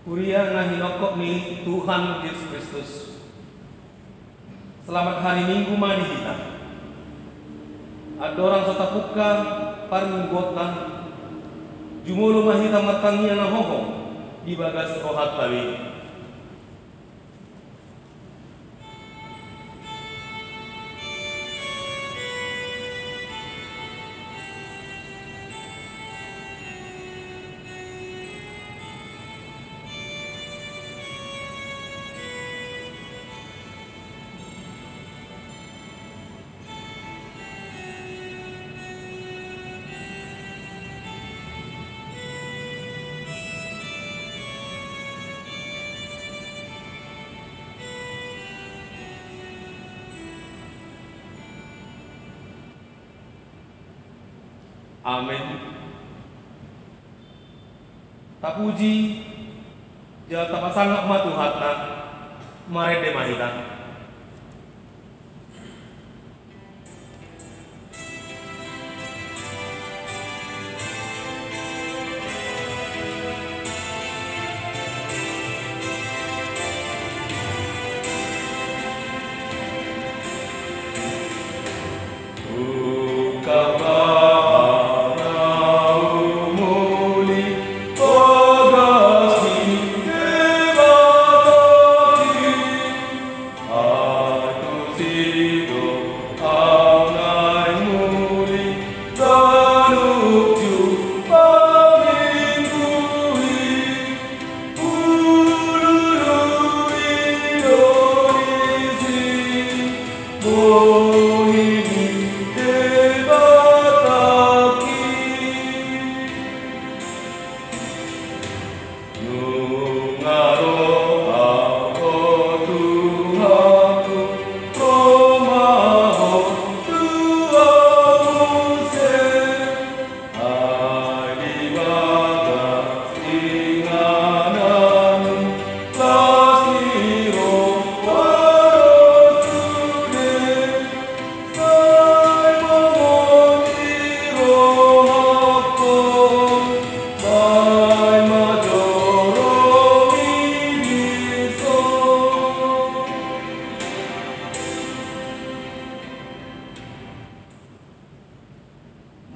Kuria ngahinokok ni Tuhan Yesus Kristus. Selamat hari Minggu mari kita. Ada orang sota puka paringgota jumulu mahita matangi na hoho di bagas rohat tawi. Amin. Tapuji jal tapasangak matuhatna mare de mahita.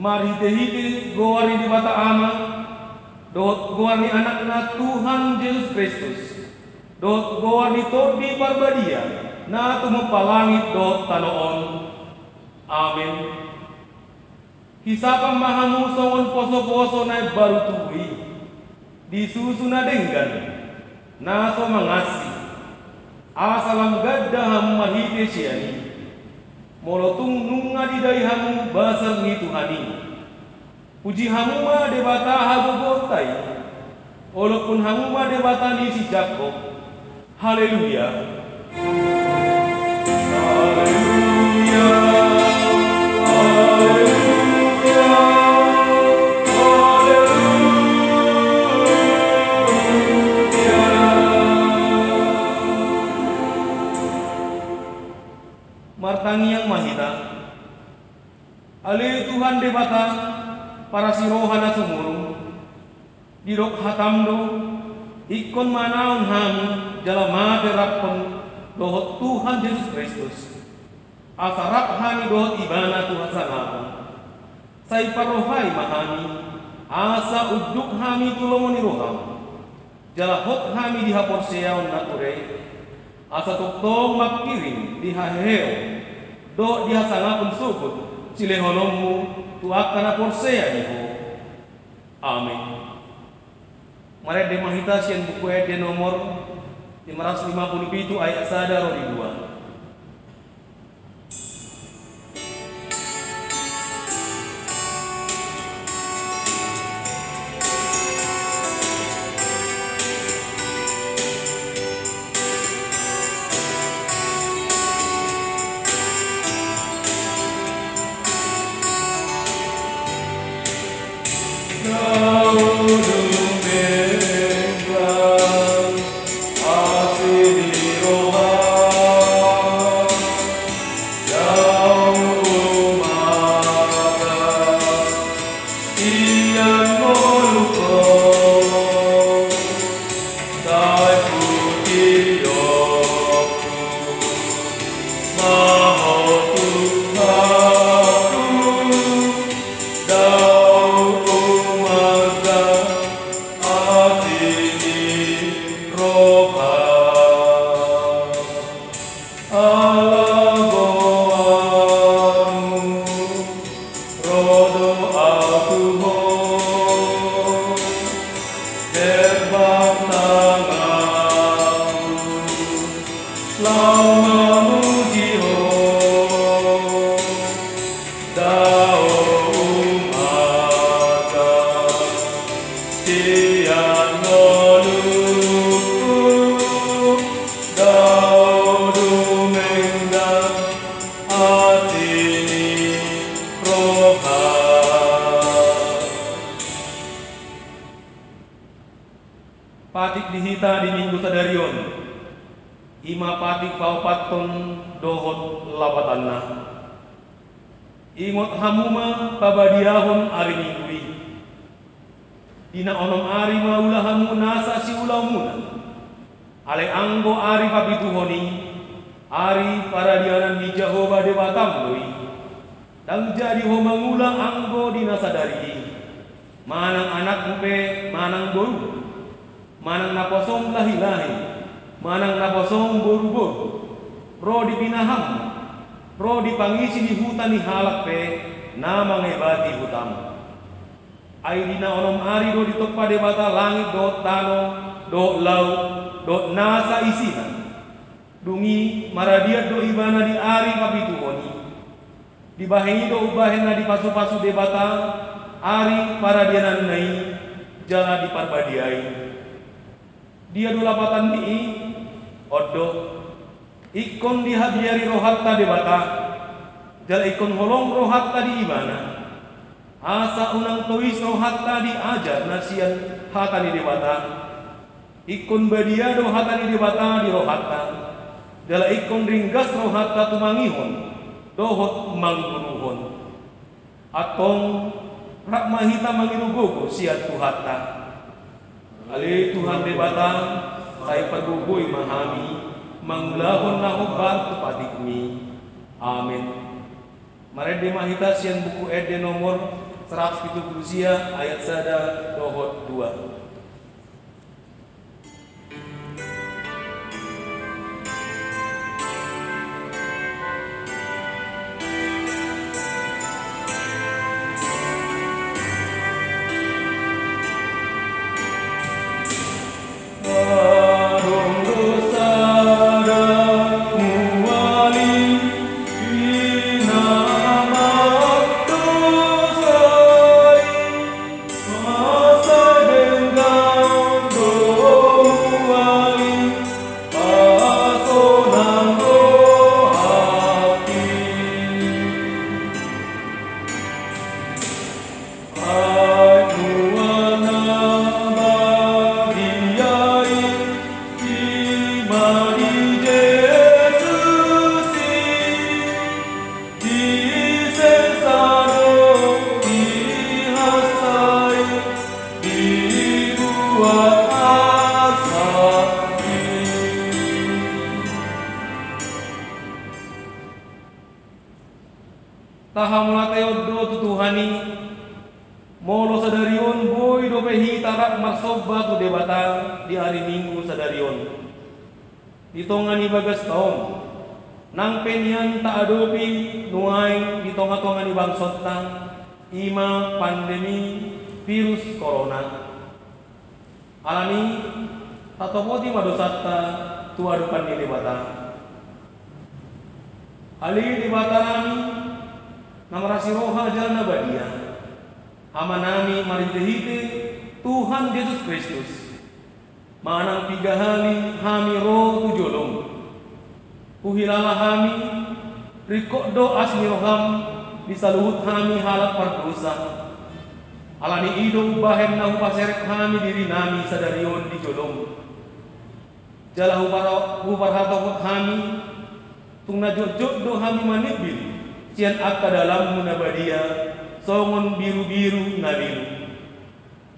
Mari hite goari di bata ama dot goari anak na Tuhan Yesus Kristus dot goari todi parbadia na tumupalangit dot tanoon. Amin. Kisapang mahamu songon poso-poso na baru tuwi disusu na denggan na so mangasi asalam gadda ham mahite siani molotung nunga di dari hamu basar ni Tuhani. Puji hamu ma debata habu botai. Walaupun hamu ma debata ni si Jakob. Haleluya. Haleluya. Haleluya. Martangi yang mahita ale Tuhan debata para sirohana sumurung dirok hatamdo ikon manaon hami jalama derapon dohot Tuhan Yesus Kristus asarap hami dohot ibana Tuhan sanapon say parohai mahami asa uduk hami tulomoni roham jalahot hami dihapor seyaon nature asa toktong makiring dihaheo do dihasangapun sukut silehonomu tuakana porsea niho. Amin. Mari demahita sian buku de nomor 557 ayat 1 rodi 2. Asidi roha Patik dihita di minggu sadarion, ima patik paupaton dohot labatanna. Ingot hamuma pabadiahon ari minggui. Dina onom ari maula hamu nasa si ulau muna. Ale anggo ari papituhoni, ari paradianan di Jehovah Dewa Tamloi. Dan jadi homangula anggo dina sadari. Manang anak mupe, manang boru. Manang naposong lahi-lahi, manang naposong boru-boru, ro dipinaham, ro dipangisi di hutan ni halak pe, nama ngebati hutam. Airina onom ari do ditokpa debata langit do tano, do laut, do nasa isina. Dungi maradiat do ibana di ari papituhoni. Dibahengi do ubahena di pasu-pasu debata, ari paradianan nai, jala diparbadiai. Dia dolapatan ni odo ikon dihabiari rohatta debata jala ikon holong rohatta di ibana asa unang tois rohatta di ajar nasian hata di debata ikon badia do hata di debata di rohatta jala ikon ringgas rohatta tumangihon dohot mangguruhon atong rakmahita mangirugogo siat tuhatta. Ali Tuhan debata, saya pergugui mahami, manglahon na hubat kepadikmi. Amin. Mari dimahita sian buku ede nomor 170 ayat sada dohot 2. Tahamulateo do tutuhani molo sadarion boy do pehi tarak marsoba tu debata di hari Minggu sadarion ditongani bagas taong nang penyan ta adopi nuai ditonga-tongani bangsota ima pandemi virus corona alani tatopoti madosata tu adupan di debata ali debata nami namarasi roha jana badia amanami maridehite Tuhan Yesus Kristus manang 3 hari hami roh tujolong kuhilala hami rikok do asmi roham disaluhut hami halak pardosa alani ido bahem nahu paseret hami diri nami sadarion di jolong jalahu parhatokot hami tung najot-jot do hami manibil cian akka dalam munabadia songon biru-biru nabiru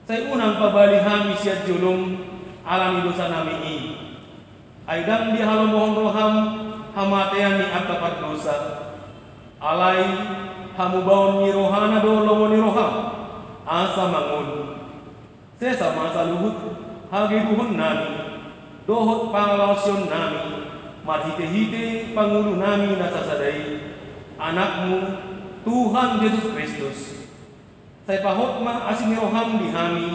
saya unang pabali hami siat julung alami dosa nami i aidang di halam mohon roham hamatean ni akka pardosa alai hamu baon ni rohana do lomo ni roham asa mangun sesa masa luhut hagi buhun nami dohot panglasion nami marhite-hite pangulu nami nasasadai anakmu Tuhan Yesus Kristus. Saya pahot ma asing roham dihami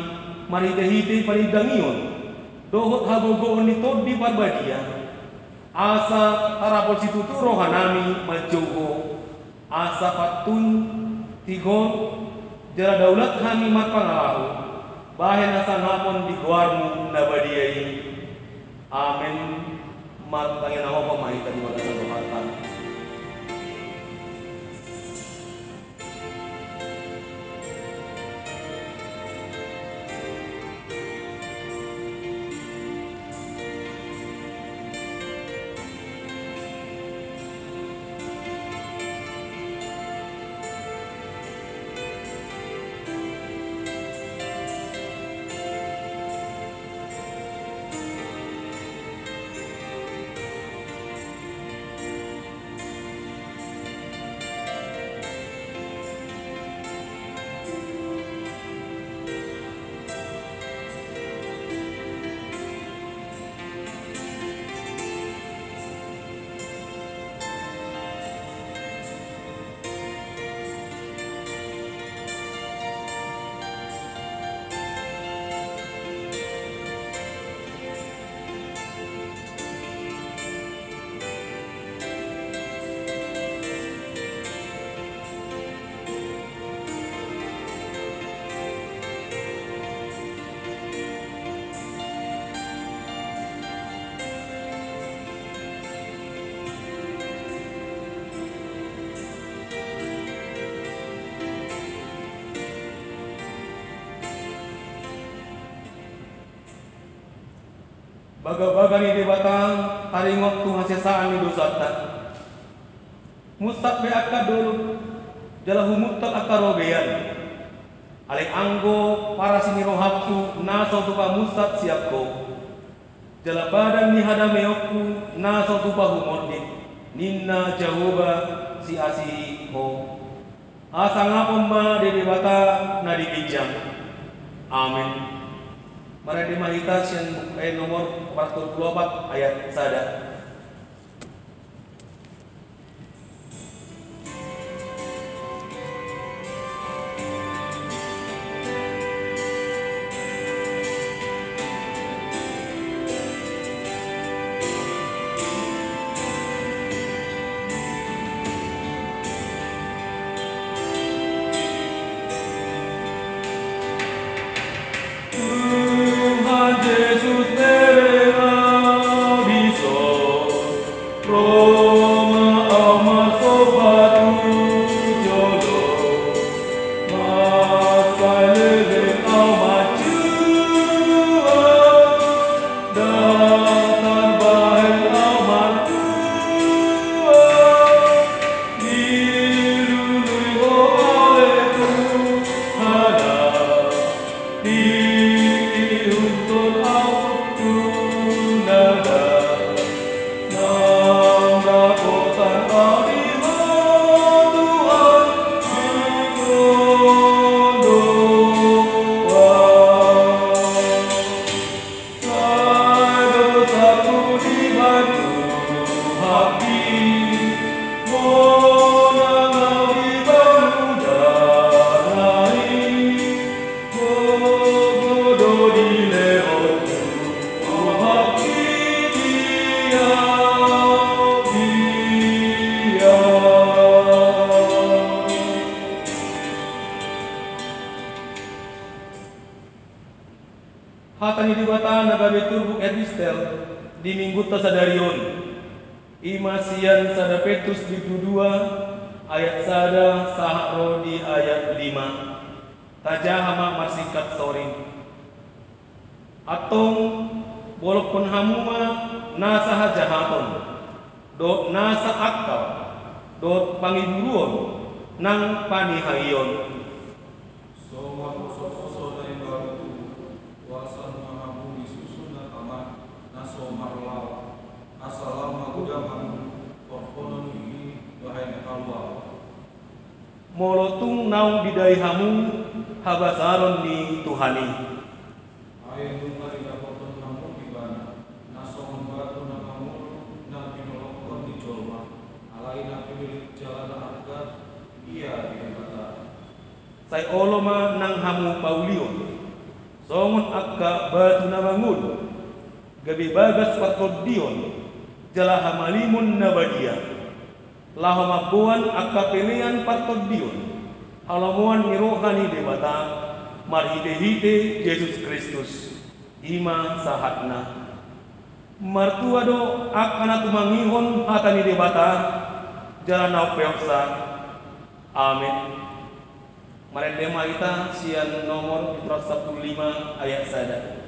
marhite-hite panidangion dohot hagogoon ni tod di parbadia asa tarapol situturo hanami majogo asa patun tigon jara daulat kami mat pangalahu bahen asa ngapon di guarmu nabadiai amin mat tangin ako pamahita di mga santuhatan. Baga-baga ni debatang taringok tu hasesaan ni dosata. Mustak be akka dulu jala humuttak akka robean. Alek anggo para siniro haptu naso tupa mustak siapko. Jala badan ni hadameokku naso tupa humodik. Ninna jahoba si asi ho. Asa ngapon ma de debata na dibijang. Amin. Mari dimahita sian nomor 44 ayat sada. Hatani diwata nagabe turbuk epistel di minggu tasadarion. Imasian sada Petrus di 2 ayat sada sahro di ayat 5. Tajahama masikat soring. Atong bolok pun hamuma nasa jahaton. Do nasa akal. Do pangiburuon nang panihayon. Molotung naung bidai hamu habasaron ni Tuhani. Say oloma nang hamu paulion. Songon akka batu nabangun. Gabi bagas patod dion. jala hamalimun nabadia lahamabuan akapelian patodion halamuan mirohani debata marhide-hide Yesus Kristus ima sahatna martua do akana tumangihon hatani debata jala naupeoksa amin. Mari tema kita sian nomor 115 ayat 1.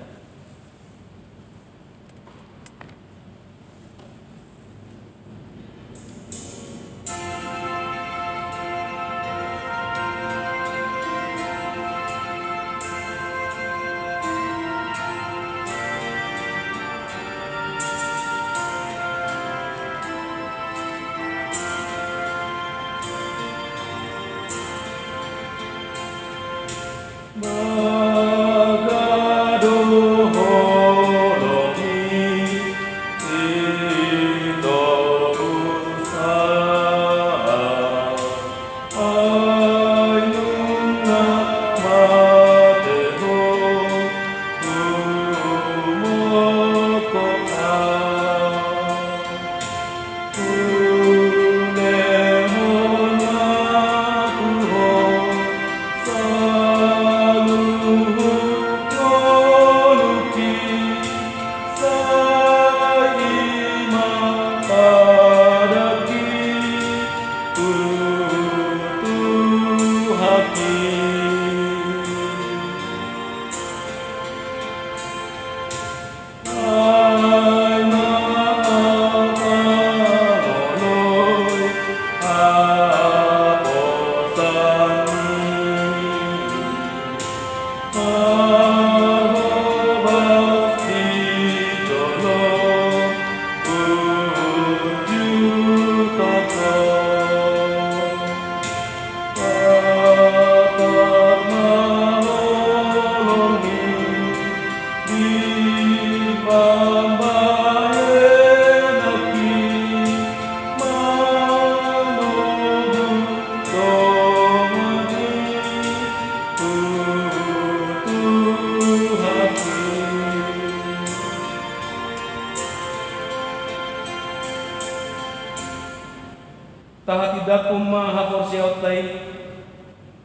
Tahatidakum maha porsiautai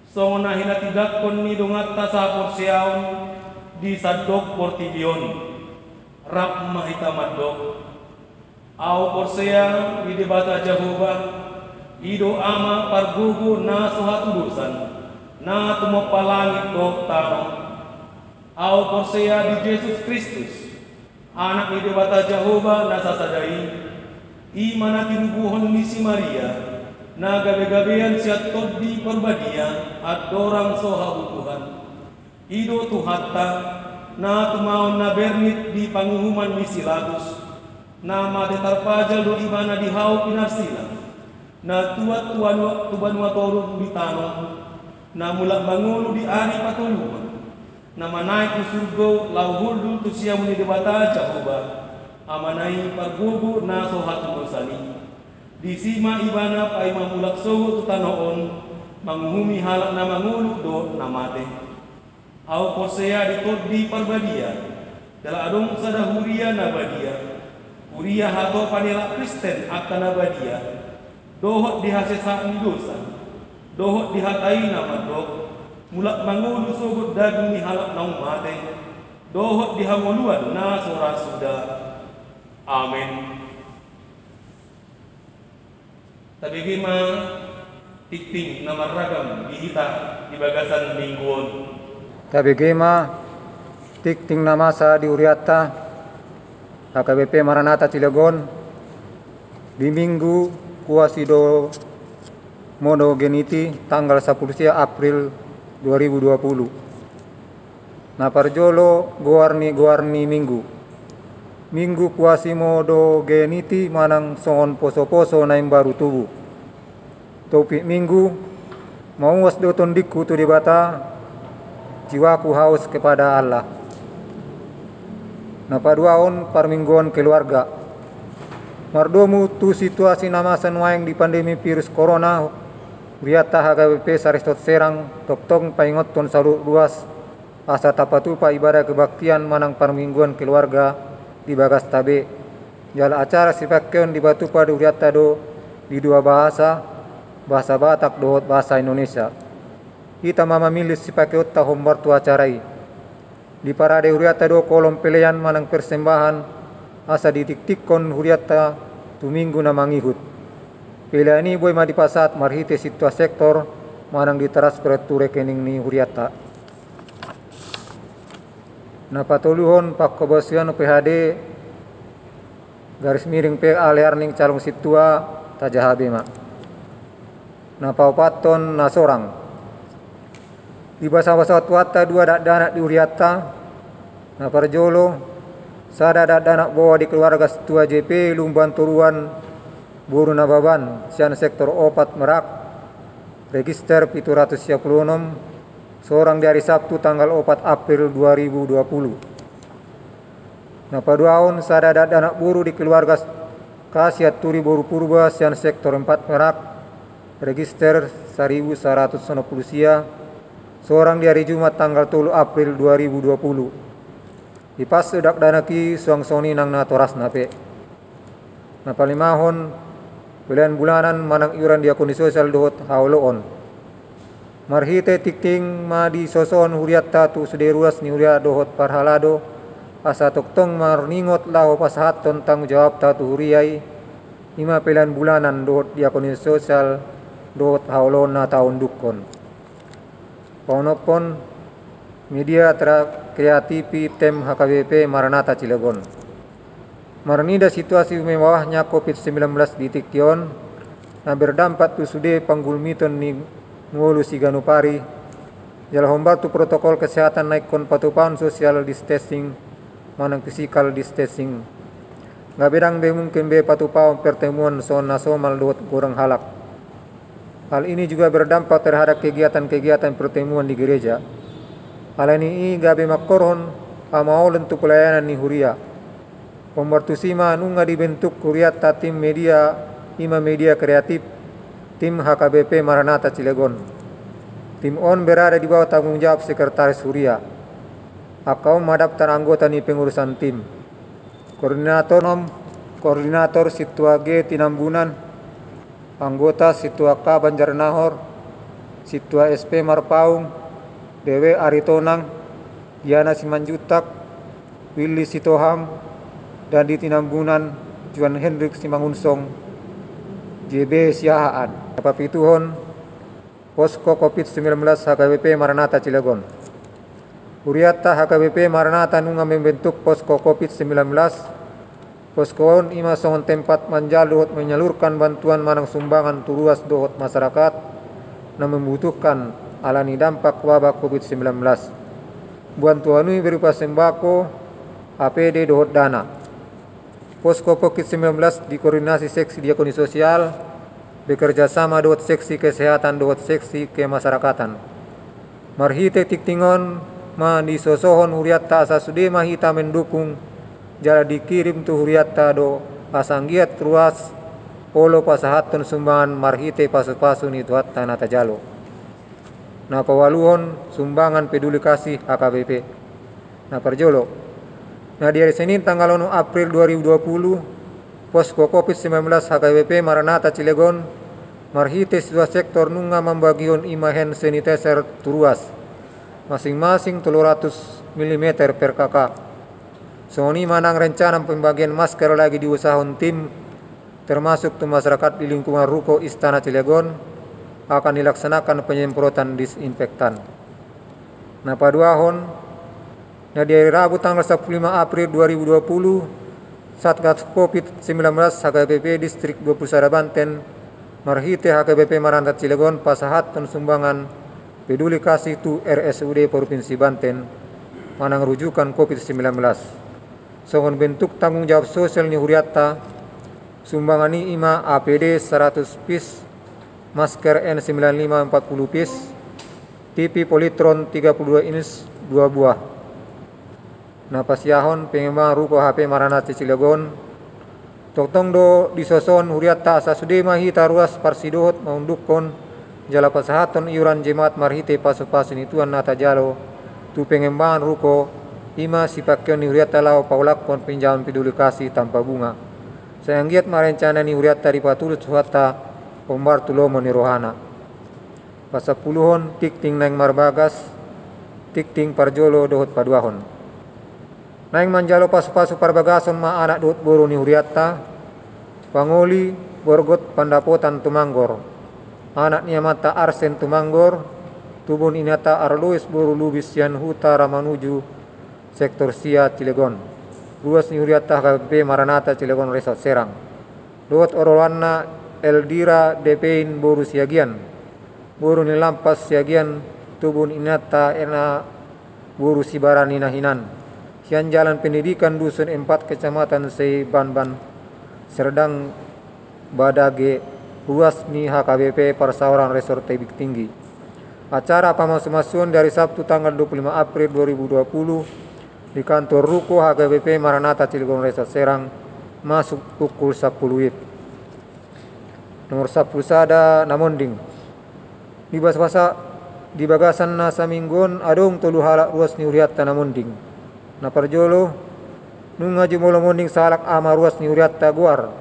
songona hina tidakon ni dongat tasa porsiaun di sadok portibion rap mahita madok au porsea di debata Jehovah ido ama pargugu na suhatu dosan na tumopalangit dok tano au porsea di Yesus Kristus anak di debata Jehovah na sasadai imana tinubuhon ni si Maria na gabe-gabean siat todi perbadia at dorang soha utuhan ido tuhatta na tumaon na bernit di panguhuman ni Silatus na mate tarpajal do imana di hau pinarsila na tuat tubanwa torun di tanong na mulak bangulu di ari patuluhan na manay ku surgo lauhul tu siya muni debata Jehovah amanay pargugu na soha tumosani di sima ibana ay mamulak sogo tutanoon manguhumi halak na mangulu do namate au posea di parbadia dala adong sada huria na badia huria hato panela Kristen akta na badia dohot dihasesa ni dosa dohot dihatai na madok mulak mangulu sogo daging ni halak na umate dohot dihamuluan na sora suda amin. Tabigi ma tikting na maragam dihita di bagasan mingguon. Tabigi ma tikting na masa di Uriata HKBP Maranatha Cilegon di Minggu Kuasido Monogeniti tanggal 10 April 2020. Na parjolo goarni Minggu Kuasimo do geniti manang songon poso-poso na baru tubuh. Topik Minggu mauwas do tondikku tu dibata jiwaku haus kepada Allah. Na paduaon parmingguan keluarga. Mardomu tu situasi nama senwaeng di pandemi virus corona. Riata HKBP Sarestot Serang toktong paingoton salu luas asa tapatupa ibadah kebaktian manang parmingguan keluarga di bagas tabe Jala acara sipakkeon di batu pada uriata do di dua bahasa, bahasa Batak dohot bahasa Indonesia. Kita mamamilih sipakkeon ta hombar tu acarai. Di parade uriata do kolom pelean manang persembahan asa ditik-tikkon uriata tu minggu na mangihut. Pelean ini boy madipasat marhite situa sektor manang ditransfer tu rekening ni uriata. Na patuluhon pakkobosian PHD garis miring PA learning calung situa tajahabe ma. Na paupaton na sorang. Di basa-basa tuata dua dak danak di uriata. Na parjolo sada dak danak bawa di keluarga situa JP lumban turuan buru nababan sian sektor opat Merak register 736 seorang di hari Sabtu tanggal 4 April 2020. Nah paduaon sada anak buru di keluarga Kasiat Turi Boru Purba sian sektor 4 Merak register 1190 sia seorang di hari Jumat tanggal 3 April 2020. Di pas sedak danaki suang soni nang natoras nape. Nah palimahon pilihan bulanan manang iuran diakoni sosial dohot hauloon. Marhite tikting ma di soson huriat tatu sederuas ni huria dohot parhalado asa toktong marningot lao pasahaton tanggung jawab tatu huriai ima pilihan bulanan dohot diakoni sosial dohot haulon na tahun dukon. Paunopon media kreativi tem HKBP Maranatha Cilegon. Marnida situasi mewahnya COVID-19 di Tiktion na berdampak tu sude panggulmiton ni ngulu siganupari jala hombatu protokol kesehatan naik kon patupan social distancing manang physical distancing ngabedang be mungkin be patupaon pertemuan son nasomal dot kurang halak. Hal ini juga berdampak terhadap kegiatan-kegiatan pertemuan di gereja. Hal ini gabe makorhon amaolen tu pelayanan ni huria pembartusima nunga dibentuk huria tim media ima media kreatif tim HKBP Maranatha Cilegon. Tim on berada di bawah tanggung jawab Sekretaris Huria. Akau madaftar anggota ni pengurusan tim. Koordinator Situa G Tinambunan, anggota Situa K Banjarnahor, Situa SP Marpaung, Dewe Aritonang, Diana Simanjutak, Willy Sitohang, dan di Tinambunan Juan Hendrik Simangunsong, JB Siahaan. Papituhon Posko COVID-19 HKBP Maranatha Cilegon. Huriata HKBP Maranatha nunga membentuk Posko COVID-19. Poskoon ima songon tempat manjalur menyalurkan bantuan manang sumbangan turuas dohot masyarakat na membutuhkan alani dampak wabah COVID-19. Bantuan ini berupa sembako, APD dohot dana. Posko COVID-19 dikoordinasi seksi diakoni sosial bekerja sama dohot seksi kesehatan dohot seksi kemasyarakatan. Marhite tiktingon ma di sosohon huriata asa sude mahita mendukung jala dikirim tu huriata do asanggiat ruas polo pasahaton sumbangan marhite pasu-pasu ni tuhat tanah tajalo. Na kawaluhon sumbangan peduli kasih HKBP. Na perjolo. Nah di hari Senin tanggal 6 April 2020 Posko COVID-19 HKBP Maranatha Cilegon marhite situa sektor nunga membagion ima hand sanitizer turuas masing-masing 300 mm per kakak. Soni manang rencana pembagian masker lagi diusahon tim termasuk tu masyarakat di lingkungan Ruko Istana Cilegon akan dilaksanakan penyemprotan disinfektan. Nah paduahon nah di hari Rabu tanggal 15 April 2020 Satgas COVID-19 HKBP Distrik 21 Banten marhite HKBP Maranatha Cilegon pasahaton sumbangan peduli kasih tu RSUD Provinsi Banten manang rujukan COVID-19. Songon bentuk tanggung jawab sosial ni huriata sumbangan ni ima APD 100 piece, masker N95 40 piece, TV Polytron 32 inch 2 buah. Nah pasiahon pengembangan ruko HP Maranatha Cilegon toktong do disoson huriata asa sude mahita ruas parsidohot maundukon jala pasahaton iuran jemaat marhite pasu-pasu nituan nata jalo tu pengembangan ruko ima sipakyon ni huriata lao paulakon pinjaman peduli kasih tanpa bunga Sayanggiat marencana ni huriatta di patulus suhata Bartolomo ni rohana. Pasapuluhon tikting naing marbagas, tikting parjolo dohot paduahon. Naing manjalo pasu-pasu parbagason ma anak dohot boru ni huriatta, pangoli borgot pandapotan tumanggor. Anak niya mata Arsen tumanggor, tubun inata Arlois boru lubis yan huta ramanuju sektor Sia Cilegon. Ruas ni huriatta KPP Maranata Cilegon Resort Serang. Dohot orowanna Eldira Depein boru siagian. Boru ni lampas siagian tubun inata ena boru sibarani nahinan. Sian jalan pendidikan dusun 4 kecamatan Sei Banban Serdang Badage ruas ni HKBP Persawaran Resort Tebing Tinggi. Acara pemasukan dari Sabtu tanggal 25 April 2020 di kantor Ruko HKBP Maranata Cilegon Resort Serang masuk pukul 10 WIB. Nomor 10 sada namonding. Di di bagasan na saminggon adong tulu halak ruas ni huriatta namonding. Na parjolo nunga jumolo monding salak ama ruas ni huriatta guar.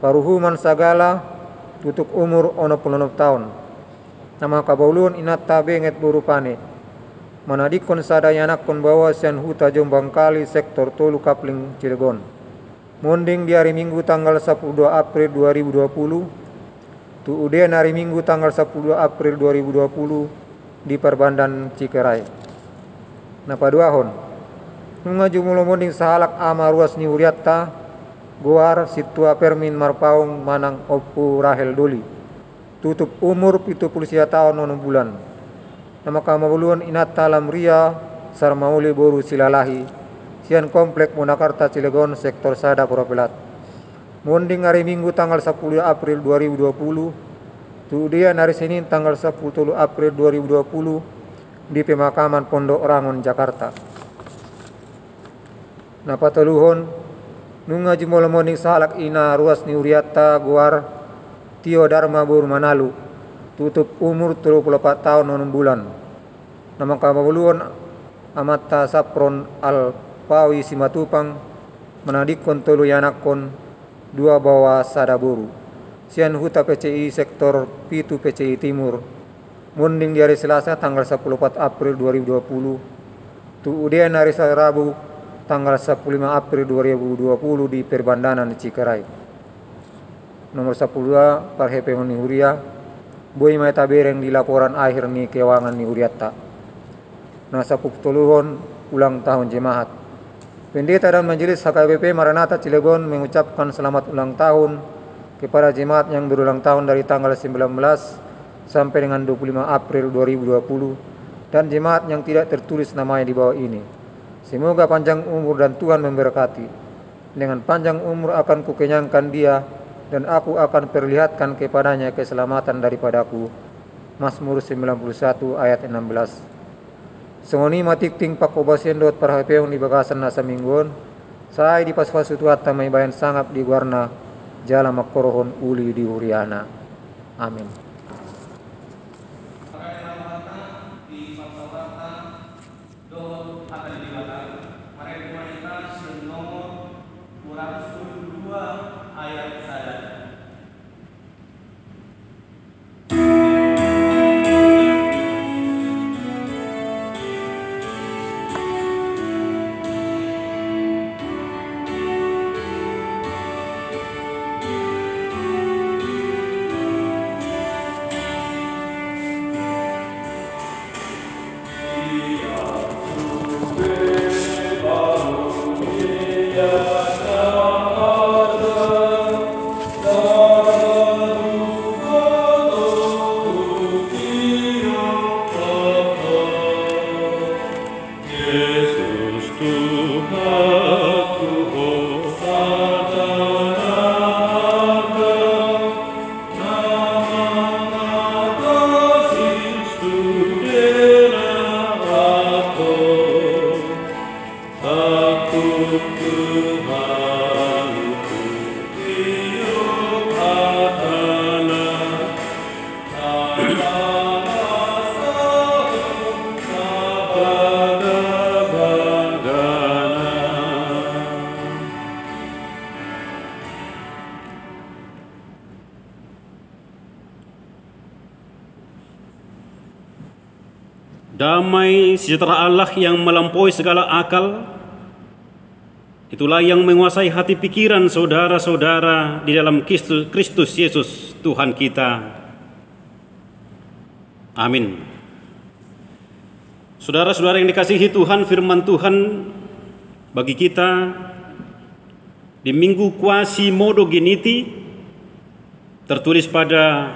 Paruhuman sagala tutuk umur 66 tahun. Nama kabaulun inatta benget boru pane. Manadikon sadayanakon bawa sian huta Jombang Kali sektor Tolu Kapling Cilegon. Monding di hari Minggu tanggal 12 April 2020. Tu udean hari Minggu tanggal 10 April 2020 di Perbandan Cikerai. Napa duahon. Nunga jumulo monding sahalak ama ruas ni huriatta guar situa permin marpaung manang opu Rahel Doli. Tutup umur 70 tahun 6 bulan. Nama kamabuluan inata lamria sarmauli boru silalahi. Sian komplek Monakarta Cilegon sektor Sada Purapelat. Monding hari Minggu tanggal 10 April 2020. Tudian hari Senin tanggal 10 April 2020 di pemakaman Pondok Rangon Jakarta. Napa teluhon nunga jumolo monding salak ina ruas ni huriatta guar Tio Dharma boru Manalu. Tutup umur 34 tahun 6 bulan. Nama kababuluan amata Sapron Al Pawi Simatupang menadikon telu yanakon 2 bawa sadaboru. Sian huta PCI sektor Pitu PCI Timur. Munding di hari Selasa tanggal 14 April 2020. Tu udian hari Rabu tanggal 15 April 2020 di Perbandanan Cikerai. Nomor 10 Parhepe ni huria boy may tabereng di laporan akhir ni kewangan ni huriatta. Nasa puptuluhon ulang tahun jemaat. Pendeta dan Majelis HKBP Maranata Cilegon mengucapkan selamat ulang tahun kepada jemaat yang berulang tahun dari tanggal 19 sampai dengan 25 April 2020 dan jemaat yang tidak tertulis namanya di bawah ini. Semoga panjang umur dan Tuhan memberkati. Dengan panjang umur akan kukenyangkan dia dan aku akan perlihatkan kepadanya keselamatan daripadaku. Mazmur 91 ayat 16. Sengoni matikting pakobasendot parhapeong di bagasan nasa minggon. Saya di pasfasu tuat tamay bayan sangap di guarna jala makorohon uli di huriana. Amin. Damai sejahtera Allah yang melampaui segala akal, itulah yang menguasai hati pikiran saudara-saudara di dalam Kristus Yesus Tuhan kita. Amin. Saudara-saudara yang dikasihi Tuhan, firman Tuhan bagi kita di Minggu Quasimodo Geniti tertulis pada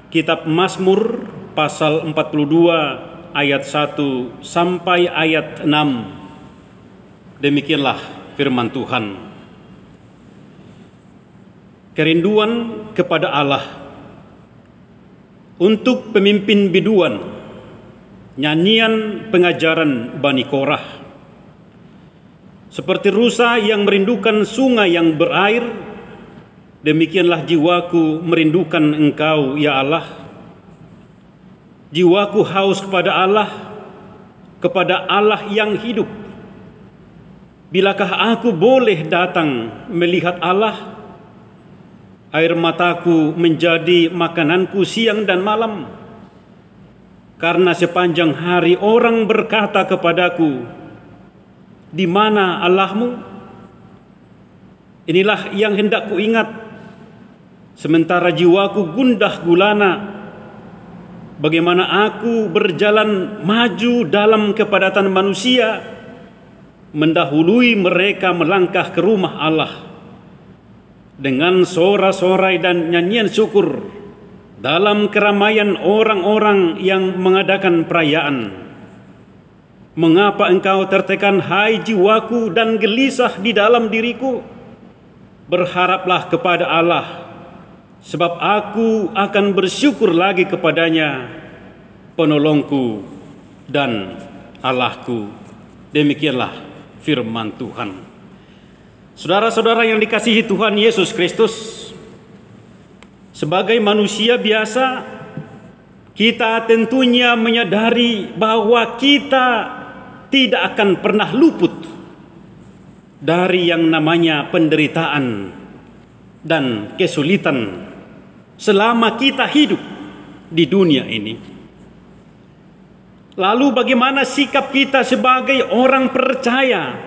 kitab Mazmur pasal 42 ayat 1 sampai ayat 6. Demikianlah firman Tuhan. Kerinduan kepada Allah. Untuk pemimpin biduan, nyanyian pengajaran Bani Korah. Seperti rusa yang merindukan sungai yang berair, demikianlah jiwaku merindukan Engkau, ya Allah. Jiwaku haus kepada Allah yang hidup. Bilakah aku boleh datang melihat Allah? Air mataku menjadi makananku siang dan malam. Karena sepanjang hari orang berkata kepadaku, di mana Allahmu? Inilah yang hendak ku ingat. Sementara jiwaku gundah gulana, bagaimana aku berjalan maju dalam kepadatan manusia, mendahului mereka melangkah ke rumah Allah dengan sorak-sorai dan nyanyian syukur dalam keramaian orang-orang yang mengadakan perayaan. Mengapa engkau tertekan, hai jiwaku, dan gelisah di dalam diriku? Berharaplah kepada Allah, sebab aku akan bersyukur lagi kepadanya, penolongku dan Allahku. Demikianlah firman Tuhan. Saudara-saudara yang dikasihi Tuhan Yesus Kristus, sebagai manusia biasa, kita tentunya menyadari bahwa kita tidak akan pernah luput dari yang namanya penderitaan dan kesulitan selama kita hidup di dunia ini. Lalu bagaimana sikap kita sebagai orang percaya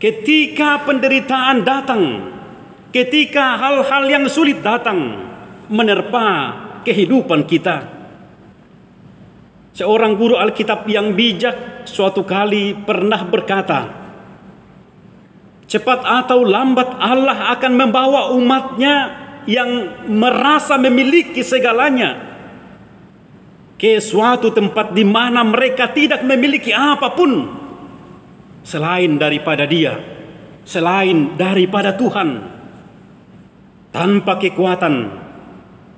ketika penderitaan datang, ketika hal-hal yang sulit datang menerpa kehidupan kita? Seorang guru Alkitab yang bijak suatu kali pernah berkata, cepat atau lambat Allah akan membawa umatnya yang merasa memiliki segalanya ke suatu tempat di mana mereka tidak memiliki apapun selain daripada Dia, selain daripada Tuhan. Tanpa kekuatan,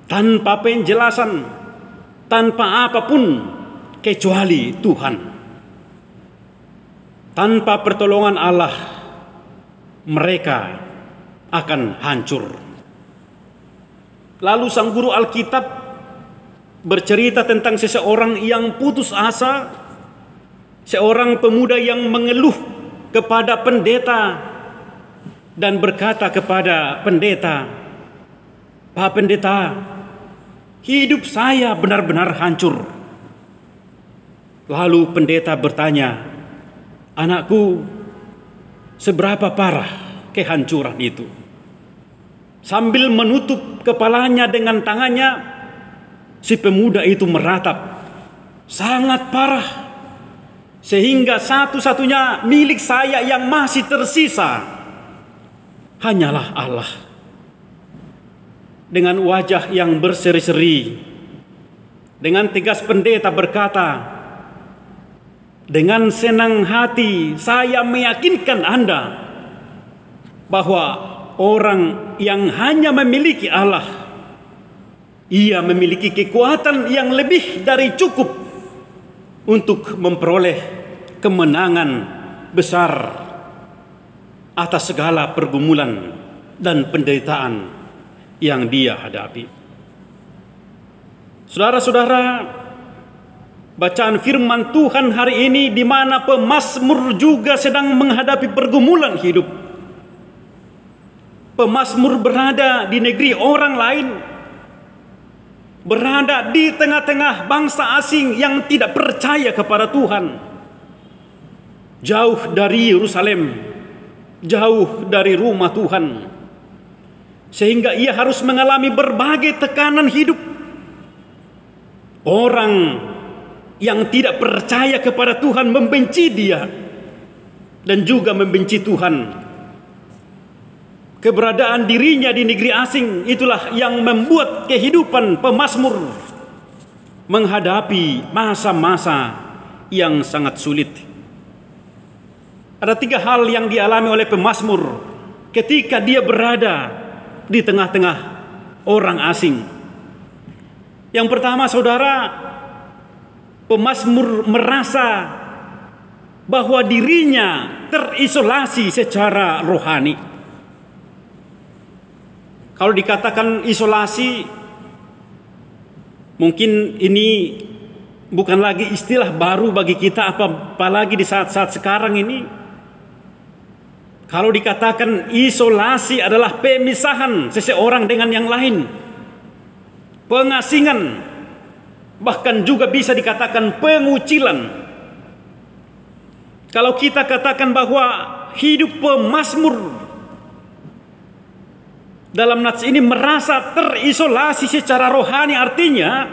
tanpa penjelasan, tanpa apapun kecuali Tuhan. Tanpa pertolongan Allah, mereka akan hancur. Lalu sang guru Alkitab bercerita tentang seseorang yang putus asa, seorang pemuda yang mengeluh kepada pendeta dan berkata kepada pendeta, Pak Pendeta, hidup saya benar-benar hancur. Lalu pendeta bertanya, anakku, seberapa parah kehancuran itu? Sambil menutup kepalanya dengan tangannya, si pemuda itu meratap, sangat parah, sehingga satu-satunya milik saya yang masih tersisa hanyalah Allah. Dengan wajah yang berseri-seri, dengan tegas pendeta berkata, dengan senang hati saya meyakinkan Anda bahwa orang yang hanya memiliki Allah, ia memiliki kekuatan yang lebih dari cukup untuk memperoleh kemenangan besar atas segala pergumulan dan penderitaan yang dia hadapi. Saudara-saudara, bacaan firman Tuhan hari ini di mana pemazmur juga sedang menghadapi pergumulan hidup. Pemazmur berada di negeri orang lain. berada di tengah-tengah bangsa asing yang tidak percaya kepada Tuhan, jauh dari Yerusalem, jauh dari rumah Tuhan, sehingga ia harus mengalami berbagai tekanan hidup. Orang yang tidak percaya kepada Tuhan membenci dia dan juga membenci Tuhan. Keberadaan dirinya di negeri asing itulah yang membuat kehidupan pemazmur menghadapi masa-masa yang sangat sulit. Ada 3 hal yang dialami oleh pemazmur ketika dia berada di tengah-tengah orang asing. Yang pertama, saudara, pemazmur merasa bahwa dirinya terisolasi secara rohani. Kalau dikatakan isolasi, mungkin ini bukan lagi istilah baru bagi kita, apalagi di saat-saat sekarang ini. Kalau dikatakan isolasi adalah pemisahan seseorang dengan yang lain, pengasingan, bahkan juga bisa dikatakan pengucilan. Kalau kita katakan bahwa hidup pemazmur dalam nats ini merasa terisolasi secara rohani, artinya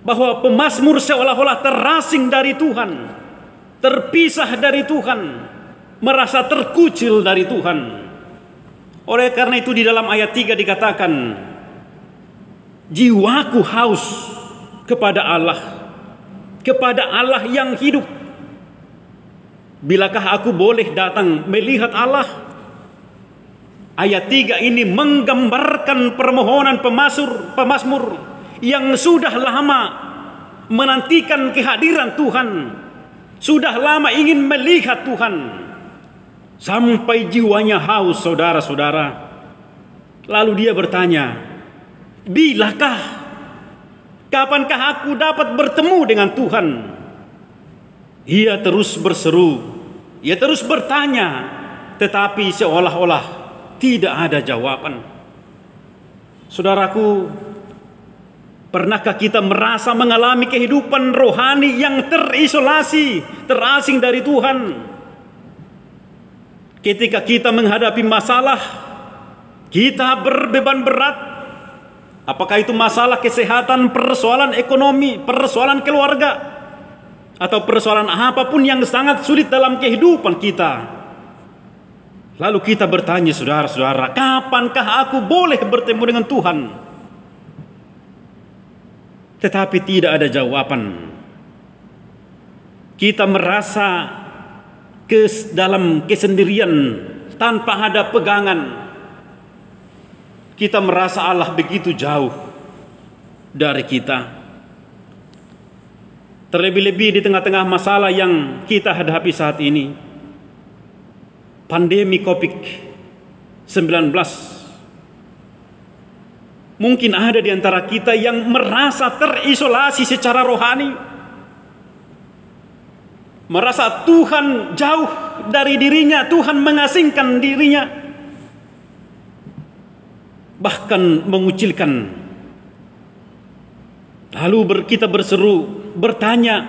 bahwa pemazmur seolah-olah terasing dari Tuhan, terpisah dari Tuhan, merasa terkucil dari Tuhan. Oleh karena itu di dalam ayat 3 dikatakan, jiwaku haus kepada Allah yang hidup. Bilakah aku boleh datang melihat Allah? Ayat 3 ini menggambarkan permohonan pemazmur yang sudah lama menantikan kehadiran Tuhan, sudah lama ingin melihat Tuhan, sampai jiwanya haus, saudara-saudara. Lalu dia bertanya, bilakah, kapankah aku dapat bertemu dengan Tuhan? Ia terus berseru, ia terus bertanya, tetapi seolah-olah tidak ada jawaban. Saudaraku, pernahkah kita merasa mengalami kehidupan rohani yang terisolasi, terasing dari Tuhan? Ketika kita menghadapi masalah, kita berbeban berat, apakah itu masalah kesehatan, persoalan ekonomi, persoalan keluarga, atau persoalan apapun yang sangat sulit dalam kehidupan kita. Lalu kita bertanya, saudara-saudara, kapankah aku boleh bertemu dengan Tuhan? Tetapi tidak ada jawaban. Kita merasa dalam kesendirian tanpa ada pegangan. Kita merasa Allah begitu jauh dari kita. Terlebih-lebih di tengah-tengah masalah yang kita hadapi saat ini, pandemi COVID-19. Mungkin ada di antara kita yang merasa terisolasi secara rohani, merasa Tuhan jauh dari dirinya, Tuhan mengasingkan dirinya, bahkan mengucilkan. Lalu kita berseru, bertanya,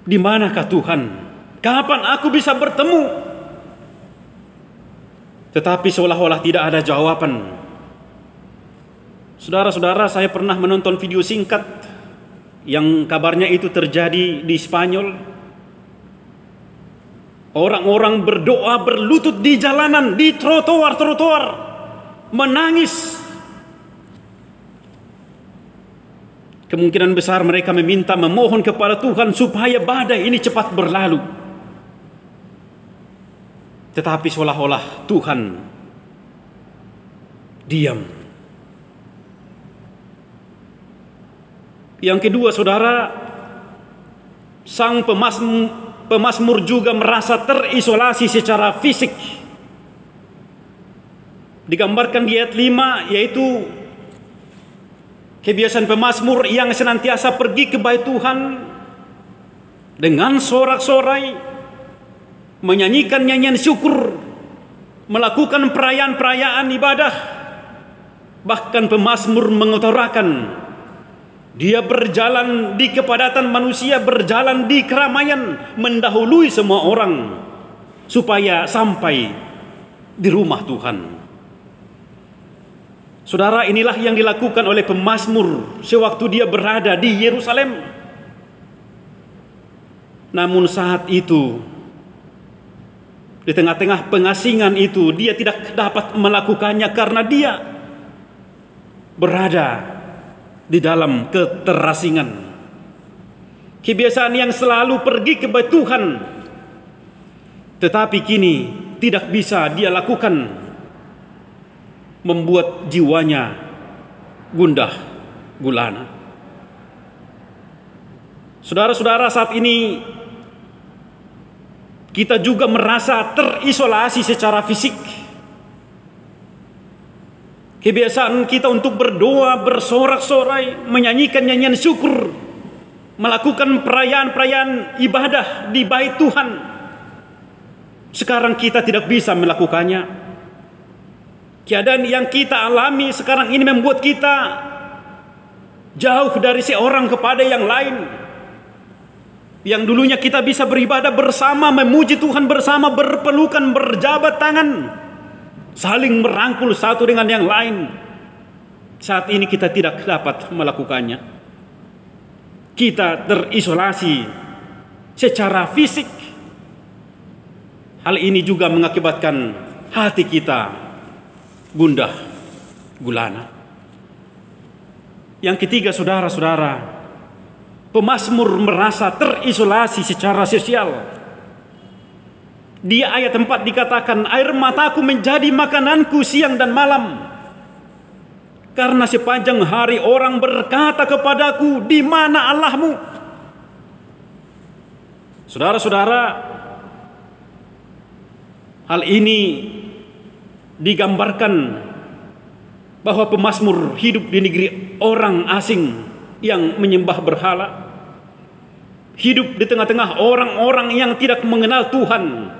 di manakah Tuhan? Kapan aku bisa bertemu? Tetapi seolah-olah tidak ada jawaban. Saudara-saudara, saya pernah menonton video singkat yang kabarnya itu terjadi di Spanyol. Orang-orang berdoa berlutut di jalanan, di trotoar-trotoar, menangis. Kemungkinan besar mereka memohon kepada Tuhan supaya badai ini cepat berlalu. Tetapi seolah-olah Tuhan diam. Yang kedua, saudara, sang pemazmur juga merasa terisolasi secara fisik. Digambarkan di ayat 5, yaitu kebiasaan pemazmur yang senantiasa pergi ke bait Tuhan dengan sorak-sorai, menyanyikan nyanyian syukur, melakukan perayaan-perayaan ibadah. Bahkan pemazmur mengutarakan, dia berjalan di kepadatan manusia, berjalan di keramaian, mendahului semua orang supaya sampai di rumah Tuhan. Saudara, inilah yang dilakukan oleh pemazmur sewaktu dia berada di Yerusalem. Namun saat itu, di tengah-tengah pengasingan itu, dia tidak dapat melakukannya karena dia berada di dalam keterasingan. Kebiasaan yang selalu pergi ke Tuhan, tetapi kini tidak bisa dia lakukan, membuat jiwanya gundah gulana. Saudara-saudara, saat ini kita juga merasa terisolasi secara fisik. Kebiasaan kita untuk berdoa, bersorak-sorai, menyanyikan nyanyian syukur, melakukan perayaan-perayaan ibadah di bait Tuhan, sekarang kita tidak bisa melakukannya. Keadaan yang kita alami sekarang ini membuat kita jauh dari seorang kepada yang lain. Yang dulunya kita bisa beribadah bersama, memuji Tuhan bersama, berpelukan, berjabat tangan, saling merangkul satu dengan yang lain. Saat ini kita tidak dapat melakukannya. Kita terisolasi secara fisik. Hal ini juga mengakibatkan hati kita gundah gulana. Yang ketiga, saudara-saudara, pemazmur merasa terisolasi secara sosial. Di ayat 4 dikatakan, air mataku menjadi makananku siang dan malam, karena sepanjang hari orang berkata kepadaku, di mana Allahmu? Saudara-saudara, hal ini digambarkan bahwa pemazmur hidup di negeri orang asing yang menyembah berhala, hidup di tengah-tengah orang-orang yang tidak mengenal Tuhan,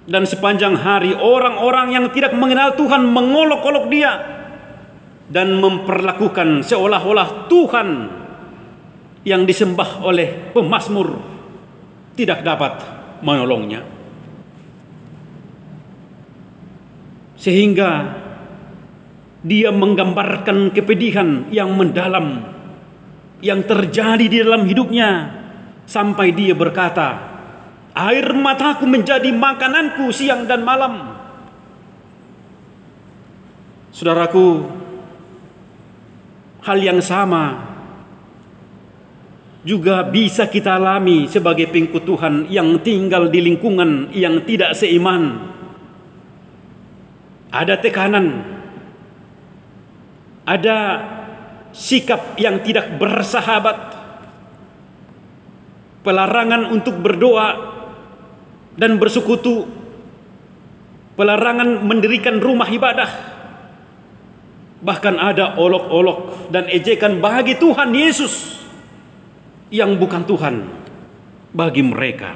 dan sepanjang hari orang-orang yang tidak mengenal Tuhan mengolok-olok dia dan memperlakukan seolah-olah Tuhan yang disembah oleh pemazmur tidak dapat menolongnya. Sehingga dia menggambarkan kepedihan yang mendalam yang terjadi di dalam hidupnya, sampai dia berkata, air mataku menjadi makananku siang dan malam. Saudaraku, hal yang sama juga bisa kita alami sebagai pengikut Tuhan yang tinggal di lingkungan yang tidak seiman. Ada tekanan, ada sikap yang tidak bersahabat, pelarangan untuk berdoa dan bersekutu, pelarangan mendirikan rumah ibadah, bahkan ada olok-olok dan ejekan bagi Tuhan Yesus yang bukan Tuhan bagi mereka.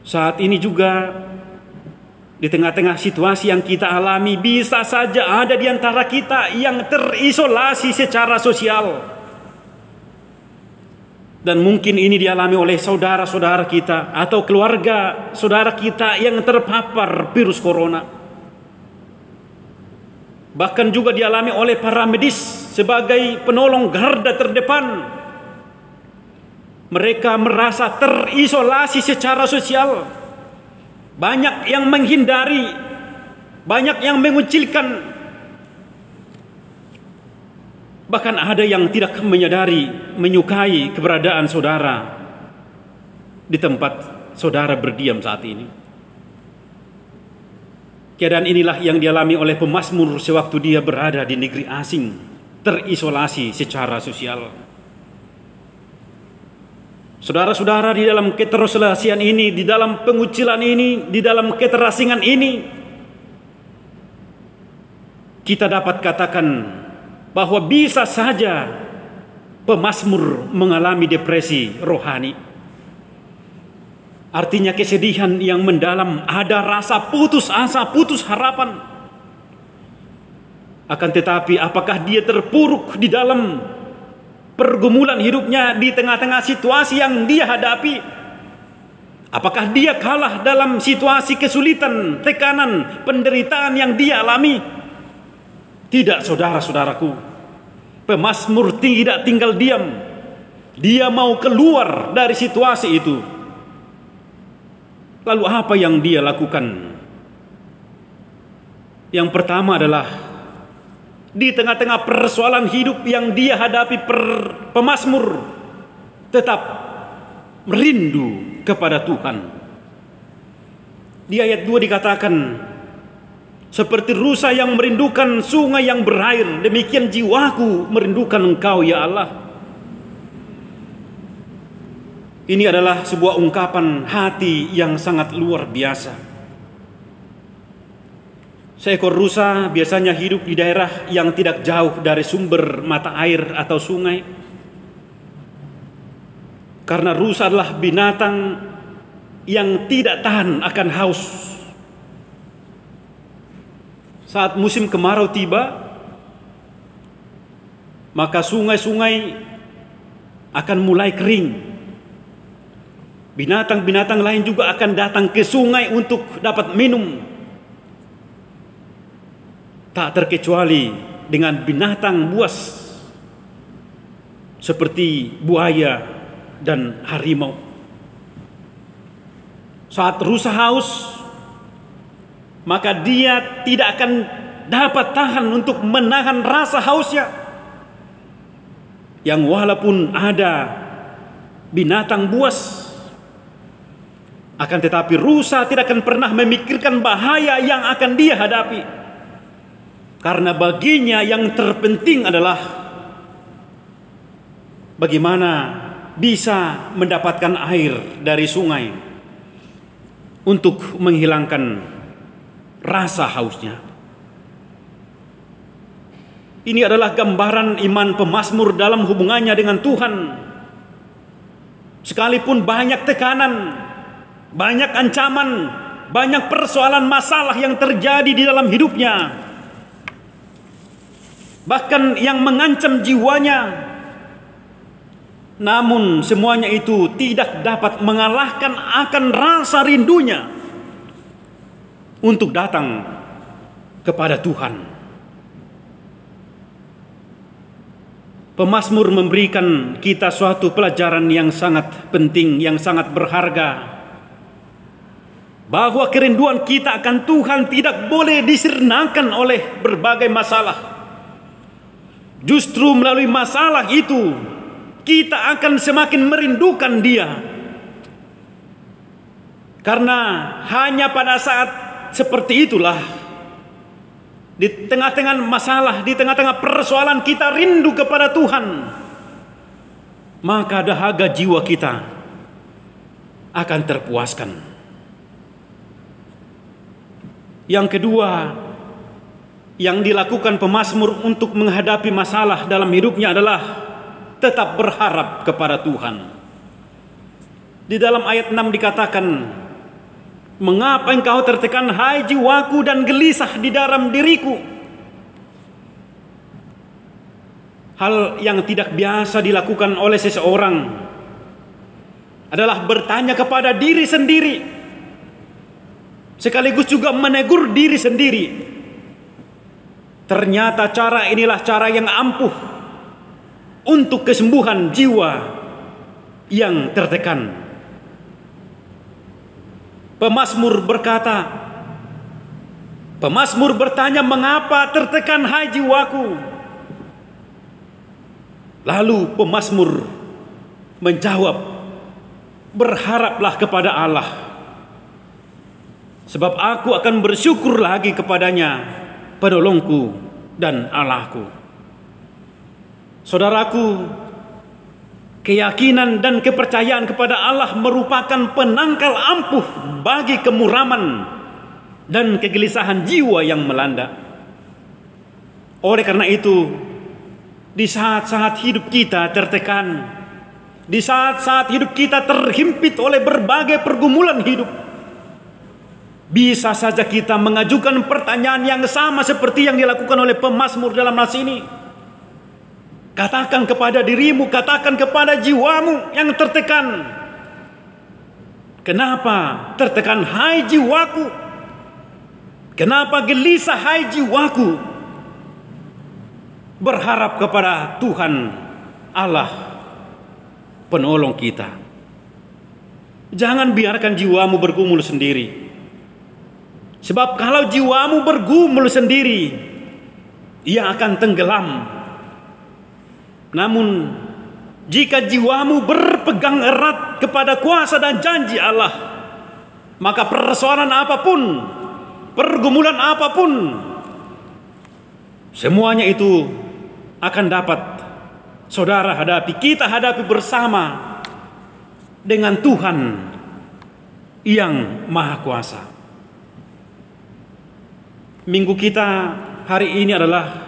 Saat ini juga di tengah-tengah situasi yang kita alami, bisa saja ada di antara kita yang terisolasi secara sosial. Dan mungkin ini dialami oleh saudara-saudara kita atau keluarga saudara kita yang terpapar virus corona. Bahkan juga dialami oleh para medis sebagai penolong garda terdepan. Mereka merasa terisolasi secara sosial. Banyak yang menghindari, banyak yang mengucilkan, bahkan ada yang tidak menyukai keberadaan saudara di tempat saudara berdiam saat ini. Keadaan inilah yang dialami oleh pemazmur sewaktu dia berada di negeri asing, terisolasi secara sosial. Saudara-saudara, di dalam keterasingan ini, di dalam pengucilan ini, di dalam keterasingan ini, kita dapat katakan bahwa bisa saja pemazmur mengalami depresi rohani. Artinya kesedihan yang mendalam, ada rasa putus asa, putus harapan. Akan tetapi apakah dia terpuruk di dalam pergumulan hidupnya di tengah-tengah situasi yang dia hadapi? Apakah dia kalah dalam situasi kesulitan, tekanan, penderitaan yang dia alami? Tidak, saudara-saudaraku. Pemazmur tidak tinggal diam. Dia mau keluar dari situasi itu. Lalu apa yang dia lakukan? Yang pertama adalah di tengah-tengah persoalan hidup yang dia hadapi, pemazmur tetap merindu kepada Tuhan. Di ayat 2 dikatakan, seperti rusa yang merindukan sungai yang berair, demikian jiwaku merindukan Engkau ya Allah. Ini adalah sebuah ungkapan hati yang sangat luar biasa. Seekor rusa biasanya hidup di daerah yang tidak jauh dari sumber mata air atau sungai. Karena rusa adalah binatang yang tidak tahan akan haus. Saat musim kemarau tiba, maka sungai-sungai akan mulai kering. Binatang-binatang lain juga akan datang ke sungai untuk dapat minum. Tak terkecuali dengan binatang buas seperti buaya dan harimau. Saat rusa haus, maka dia tidak akan dapat tahan untuk menahan rasa hausnya. Yang walaupun ada binatang buas, akan tetapi rusa tidak akan pernah memikirkan bahaya yang akan dia hadapi. Karena baginya yang terpenting adalah bagaimana bisa mendapatkan air dari sungai untuk menghilangkan rasa hausnya. Ini adalah gambaran iman pemazmur dalam hubungannya dengan Tuhan. Sekalipun banyak tekanan, banyak ancaman, banyak persoalan masalah yang terjadi di dalam hidupnya, bahkan yang mengancam jiwanya, namun semuanya itu tidak dapat mengalahkan akan rasa rindunya untuk datang kepada Tuhan. Pemazmur memberikan kita suatu pelajaran yang sangat penting, yang sangat berharga, bahwa kerinduan kita akan Tuhan tidak boleh disirnakan oleh berbagai masalah. Justru melalui masalah itu kita akan semakin merindukan Dia. Karena hanya pada saat seperti itulah, di tengah-tengah masalah, di tengah-tengah persoalan kita rindu kepada Tuhan, maka dahaga jiwa kita akan terpuaskan. Yang kedua yang dilakukan pemazmur untuk menghadapi masalah dalam hidupnya adalah tetap berharap kepada Tuhan. Di dalam ayat 6 dikatakan, mengapa engkau tertekan hai jiwaku dan gelisah di dalam diriku? Hal yang tidak biasa dilakukan oleh seseorang adalah bertanya kepada diri sendiri, sekaligus juga menegur diri sendiri. Ternyata cara inilah cara yang ampuh untuk kesembuhan jiwa yang tertekan. Pemazmur bertanya, mengapa tertekan hai jiwaku? Lalu pemazmur menjawab, berharaplah kepada Allah, sebab aku akan bersyukur lagi kepadanya, penolongku dan Allahku. Saudaraku, keyakinan dan kepercayaan kepada Allah merupakan penangkal ampuh bagi kemuraman dan kegelisahan jiwa yang melanda. Oleh karena itu, di saat-saat hidup kita tertekan, di saat-saat hidup kita terhimpit oleh berbagai pergumulan hidup, Bisa saja kita mengajukan pertanyaan yang sama seperti yang dilakukan oleh pemazmur dalam nas ini. Katakan kepada dirimu, katakan kepada jiwamu yang tertekan. Kenapa tertekan, hai jiwaku? Kenapa gelisah, hai jiwaku? Berharap kepada Tuhan Allah, penolong kita. Jangan biarkan jiwamu bergumul sendiri. Sebab kalau jiwamu bergumul sendiri, ia akan tenggelam. Namun jika jiwamu berpegang erat kepada kuasa dan janji Allah, maka persoalan apapun, pergumulan apapun, semuanya itu akan dapat saudara hadapi, kita hadapi bersama dengan Tuhan yang Maha Kuasa. Minggu kita hari ini adalah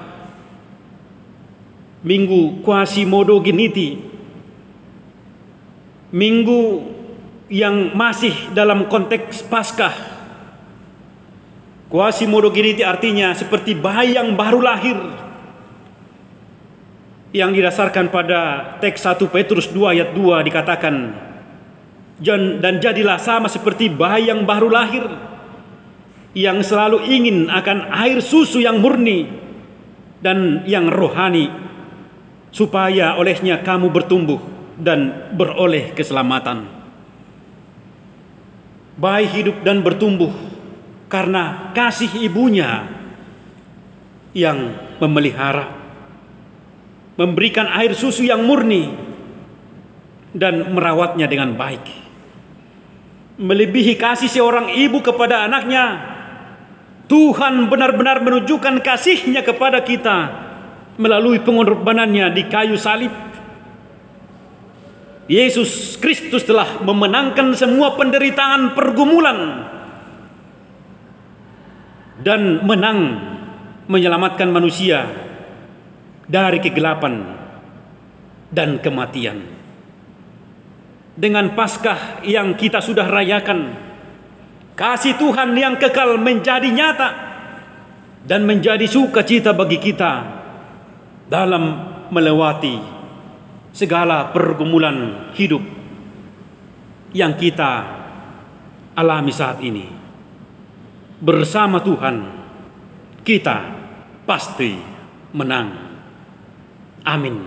Minggu Quasimodo Geniti, minggu yang masih dalam konteks Paskah. Quasimodo Geniti artinya seperti bayi yang baru lahir, yang didasarkan pada teks 1 Petrus 2 ayat 2 dikatakan, dan jadilah sama seperti bayi yang baru lahir, yang selalu ingin akan air susu yang murni dan yang rohani, supaya olehnya kamu bertumbuh dan beroleh keselamatan. Bayi hidup dan bertumbuh karena kasih ibunya yang memelihara, memberikan air susu yang murni dan merawatnya dengan baik. Melebihi kasih seorang ibu kepada anaknya, Tuhan benar-benar menunjukkan kasih-Nya kepada kita melalui pengorbanannya di kayu salib. Yesus Kristus telah memenangkan semua penderitaan, pergumulan, dan menang menyelamatkan manusia dari kegelapan dan kematian. Dengan Paskah yang kita sudah rayakan, kasih Tuhan yang kekal menjadi nyata dan menjadi sukacita bagi kita dalam melewati segala pergumulan hidup yang kita alami saat ini. Bersama Tuhan kita pasti menang. Amin.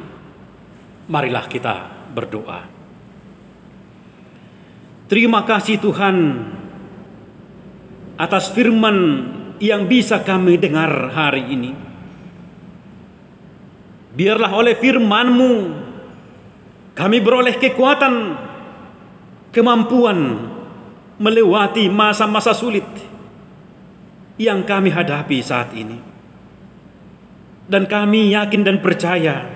Marilah kita berdoa. Terima kasih Tuhan atas firman yang bisa kami dengar hari ini. Biarlah oleh firman-Mu kami beroleh kekuatan, kemampuan melewati masa-masa sulit yang kami hadapi saat ini. Dan kami yakin dan percaya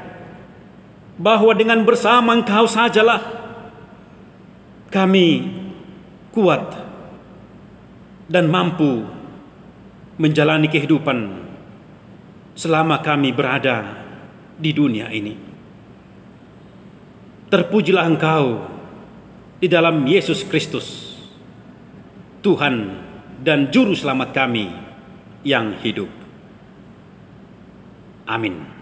bahwa dengan bersama Engkau sajalah kami kuat dan mampu menjalani kehidupan selama kami berada di dunia ini. Terpujilah Engkau di dalam Yesus Kristus, Tuhan dan Juru Selamat kami yang hidup. Amin.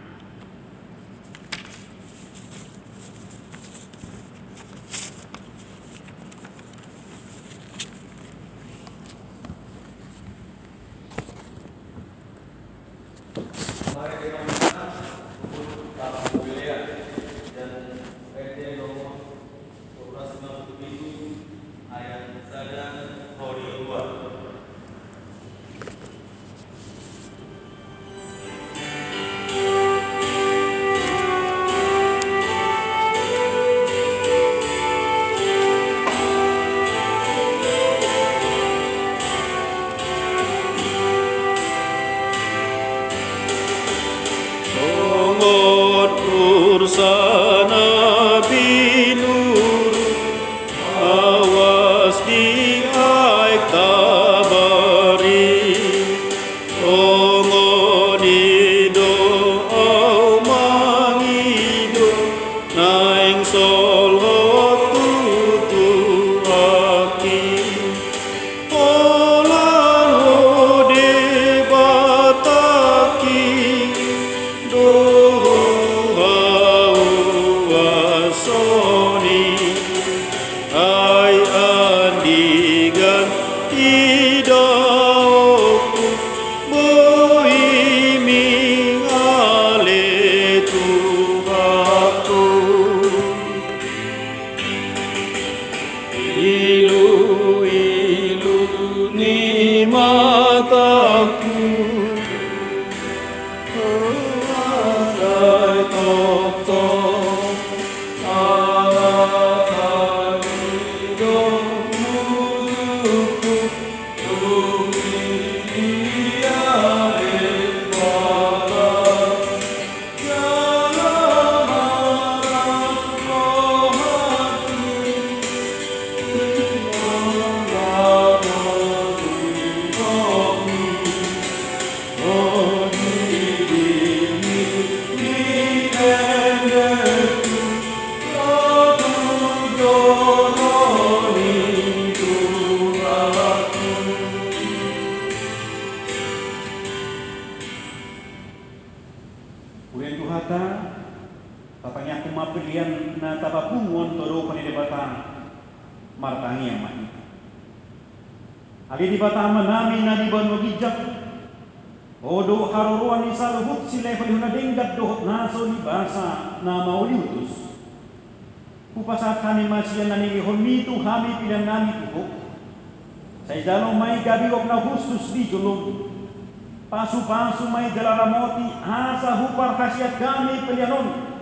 Ali di batama nami na di banu gijak odo haruruan ni saluhut sile palihuna denggat dohot naso ni basa na mauliutus kupasat kami masih nani homitu kami pilihan nami tuho saya dalam mai gabi wak na khusus di julung pasu-pasu mai jalaramoti asa hupar khasiat kami pilihanon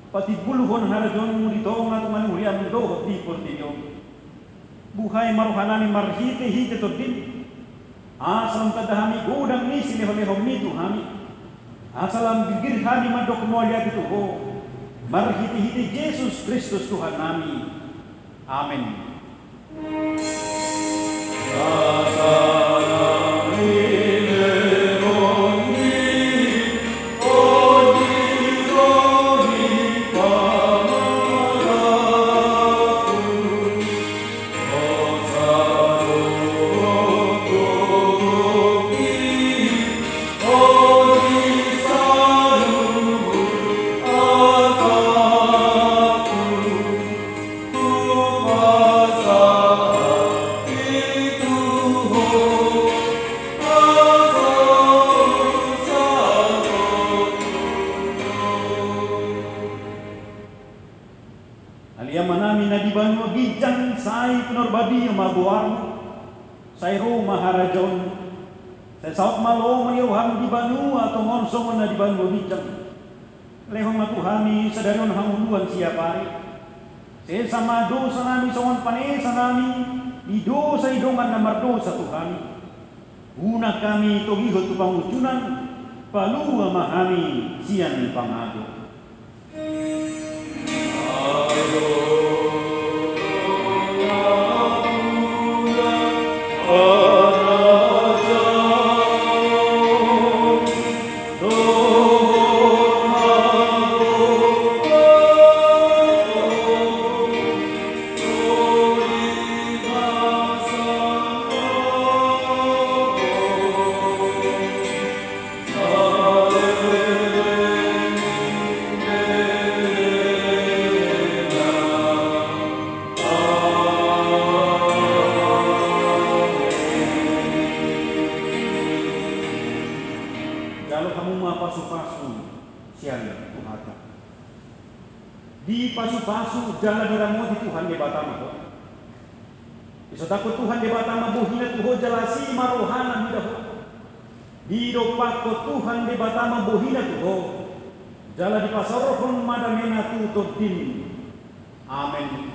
pati buluhon harajon murito nga tumanurian dohot di portillo buhay maruhanani marhite hite todin asalam kadahami gudang ni sinehom ni tuhami asalam bigir kami madok molia gitu ho marhite hite Yesus Kristus Tuhan nami amin. Saya rumah harajon, saya saut malo meliuhan di banu atau ngonsong na di banu bijang. Lehong na tuhami sadaron hanguluan siapari. Saya sama dosa nami songon panesa nami di dosa idongan na mardosa tuhami. Una kami togihot tu pangucunan palua mahami sian pangado. Di pasu-pasu jalan diramoti Tuhan di batama ho. Bisa takut Tuhan di batama buhina tuho jalasi marohana hidaho. Di dopako Tuhan di batama buhina tuho. Jala di pasarohon madamena tutut din. Amin.